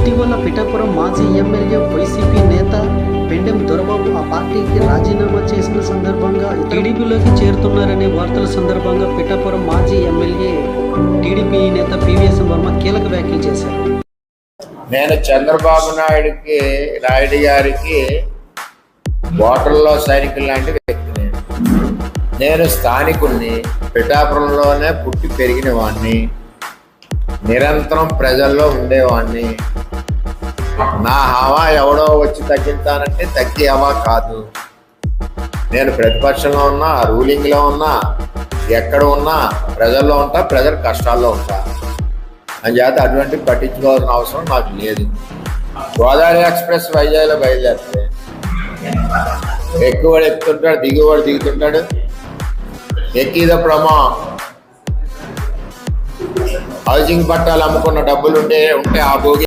ఇటీవల పిఠాపురం మాజీ MLA YCP నేత పెండెం దొరబాబు ఆ పార్టీకి రాజీనామా చేసిన సందర్భంగా టీడీపీలోకి చేరుతున్నారనే వార్తల సందర్భంగా పిఠాపురం మాజీ ఎమ్మెల్యే టీడీపీ నేత పివిఎస్ వర్మ కీలక వ్యాఖ్యలు చేశారు. నేను చంద్రబాబు నాయుడు గారికి ఓటర్లో సైనికులు లాంటి వ్యక్తిని. నేను స్థానికుడిని, పిఠాపురంలోనే పుట్టి పెరిగిన వాడిని, నిరంతరం ప్రజల్లో ఉండేవాడిని. నా హవా ఎవడో వచ్చి తగ్గిస్తానంటే తగ్గే హవా కాదు. నేను ప్రతిపక్షంలో ఉన్నా, రూలింగ్లో ఉన్నా, ఎక్కడ ఉన్నా ప్రజల్లో ఉంటా, ప్రజల కష్టాల్లో ఉంటా. అంచేత అటువంటి పట్టించుకోవాల్సిన అవసరం నాకు లేదు. గోదావరి ఎక్స్ప్రెస్ వైజాగ్లో బయలుదేరితే ఎక్కువడు ఎక్కుతుంటాడు, దిగువాడు దిగుతుంటాడు. ఎక్కిదప్పుడేమో హౌసింగ్ పట్టాలు అమ్ముకున్న డబ్బులు ఉంటే ఆ భోగి